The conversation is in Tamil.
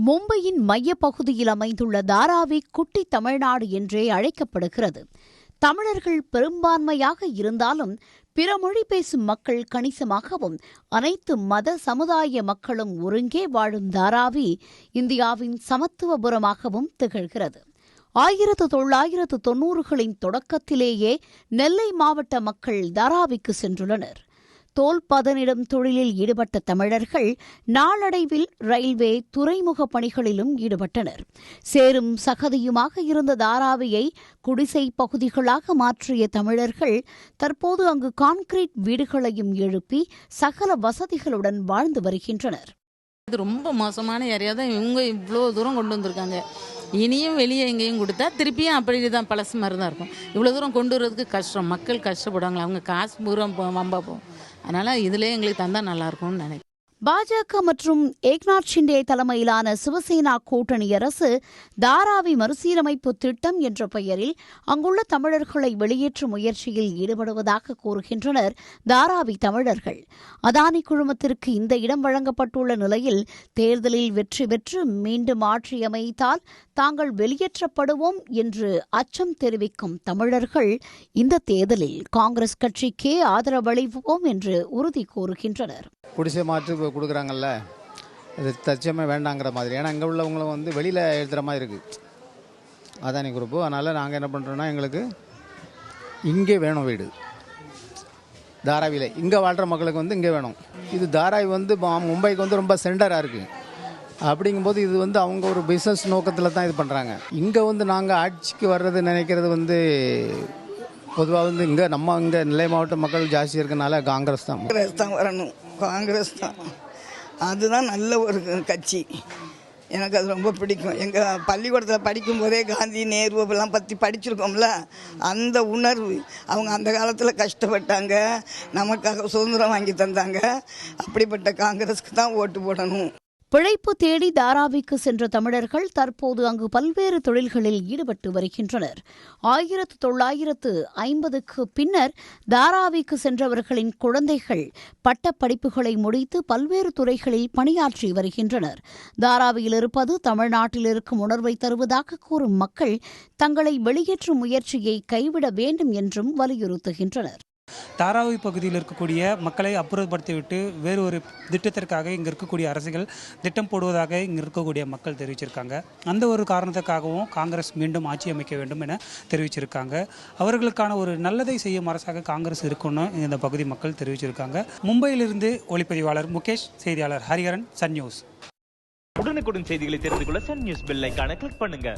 மும்பையின் மையப்பகுதியில் அமைந்துள்ள தாராவி குட்டி தமிழ்நாடு என்றே அழைக்கப்படுகிறது. தமிழர்கள் பெரும்பான்மையாக இருந்தாலும் பிற மொழி பேசும் மக்கள் கணிசமாகவும் அனைத்து மத சமுதாய மக்களும் ஒருங்கே வாழும் தாராவி இந்தியாவின் சமத்துவபுரமாகவும் திகழ்கிறது. 1990களின் தொடக்கத்திலேயே நெல்லை மாவட்ட மக்கள் தாராவிக்கு சென்றுள்ளனர். தோல் பதனிடும் தொழிலில் ஈடுபட்ட தமிழர்கள் நாளடைவில் ரயில்வே துறைமுக பணிகளிலும் ஈடுபட்டனர். சேரும் சகதியுமாக இருந்த தாராவியை குடிசை பகுதிகளாக மாற்றிய தமிழர்கள் தற்போது அங்கு கான்கிரீட் வீடுகளையும் எழுப்பி சகல வசதிகளுடன் வாழ்ந்து வருகின்றனர். இது ரொம்ப மோசமான ஏரியா தான். இவங்க இவ்வளோ தூரம் கொண்டு வந்திருக்காங்க. இனியும் வெளியே எங்கேயும் கொடுத்தா திருப்பியும் அப்படி தான் பழசு மாதிரி தான் இருக்கும். இவ்வளோ தூரம் கொண்டு வரதுக்கு கஷ்டம். மக்கள் கஷ்டப்படுவாங்களா, அவங்க காசு பூரா வம்பா போகும். அதனால் இதிலே எங்களுக்கு தந்தால் நல்லாயிருக்கும்னு நினைக்கிறேன். பாஜக மற்றும் ஏக்நாத் ஷிண்டே தலைமையிலான சிவசேனா கூட்டணி அரசு தாராவி மறுசீரமைப்பு திட்டம் என்ற பெயரில் அங்குள்ள தமிழர்களை வெளியேற்றும் முயற்சியில் ஈடுபடுவதாக கூறுகின்றனர் தாராவி தமிழர்கள். அதானி குழுமத்திற்கு இந்த இடம் வழங்கப்பட்டுள்ள நிலையில் தேர்தலில் வெற்றி பெற்று மீண்டும் ஆட்சி அமைத்தால் தாங்கள் வெளியேற்றப்படுவோம் என்று அச்சம் தெரிவிக்கும் தமிழர்கள் இந்த தேர்தலில் காங்கிரஸ் கட்சிக்கே ஆதரவளிப்போம் என்று உறுதி கூறுகின்றனர். குடிசை மாற்று கொடுக்குறாங்கல்ல, அது தச்சமே வேண்டாங்கிற மாதிரி. ஏன்னா இங்கே உள்ளவங்களும் வெளியில் எழுதுகிற மாதிரி இருக்குது அதானி குரூப்பு. அதனால் நாங்கள் என்ன பண்ணுறோன்னா, எங்களுக்கு இங்கே வேணும் வீடு தாராவியில். இங்கே வாழ்கிற மக்களுக்கு இங்கே வேணும். இது தாராவி மும்பைக்கு ரொம்ப சென்டராக இருக்குது. அப்படிங்கும்போது இது அவங்க ஒரு பிஸ்னஸ் நோக்கத்தில் தான் இது பண்ணுறாங்க. இங்கே நாங்கள் ஆட்சிக்கு வர்றது நினைக்கிறது பொதுவாக இங்கே நெல்லை மாவட்ட மக்கள் ஜாஸ்தி இருக்கனால காங்கிரஸ் தான் வரணும். காங்கிரஸ் தான், அதுதான் நல்ல ஒரு கட்சி. எனக்கு அது ரொம்ப பிடிக்கும். எங்கள் பள்ளிக்கூடத்தில் படிக்கும்போதே காந்தி நேரு எல்லாம் பற்றி படிச்சிருக்கோம்ல, அந்த உணர்வு. அவங்க அந்த காலத்தில் கஷ்டப்பட்டாங்க, நமக்காக சுதந்திரம் வாங்கி தந்தாங்க. அப்படிப்பட்ட காங்கிரஸ்க்கு தான் ஓட்டு போடணும். பிழைப்பு தேடி தாராவிக்கு சென்ற தமிழர்கள் தற்போது அங்கு பல்வேறு தொழில்களில் ஈடுபட்டு வருகின்றனர். 1950க்கு பின்னர் தாராவிக்கு சென்றவர்களின் குழந்தைகள் பட்டப்படிப்புகளை முடித்து பல்வேறு துறைகளில் பணியாற்றி வருகின்றனர். தாராவியில் இருப்பது தமிழ்நாட்டில் இருக்கும் உணர்வை தருவதாக கூறும் மக்கள் தங்களை வெளியேற்றும் முயற்சியை கைவிட வேண்டும் என்றும் வலியுறுத்துகின்றனர். தாராவி பகுதியில் இருக்கக்கூடிய மக்களை அப்புறப்படுத்திவிட்டு வேறு ஒரு திட்டத்திற்காக இங்கே இருக்கக்கூடிய அரசுகள் திட்டம் போடுவதாக இங்கே இருக்கக்கூடிய மக்கள் தெரிவிச்சிருக்காங்க. அந்த ஒரு காரணத்துக்காகவும் காங்கிரஸ் மீண்டும் ஆட்சி அமைக்க வேண்டும் என தெரிவிச்சிருக்காங்க. அவர்களுக்கான ஒரு நல்லதை செய்யும் அரசாக காங்கிரஸ் இருக்குன்னு இந்த பகுதி மக்கள் தெரிவிச்சிருக்காங்க. மும்பையிலிருந்து ஒளிப்பதிவாளர் முகேஷ், செய்தியாளர் ஹரிஹரன், சன் நியூஸ். உடனுக்குடன் செய்திகளை தெரிந்து கொள்ள சன் நியூஸ் பெல் ஐகானை கிளிக் பண்ணுங்க.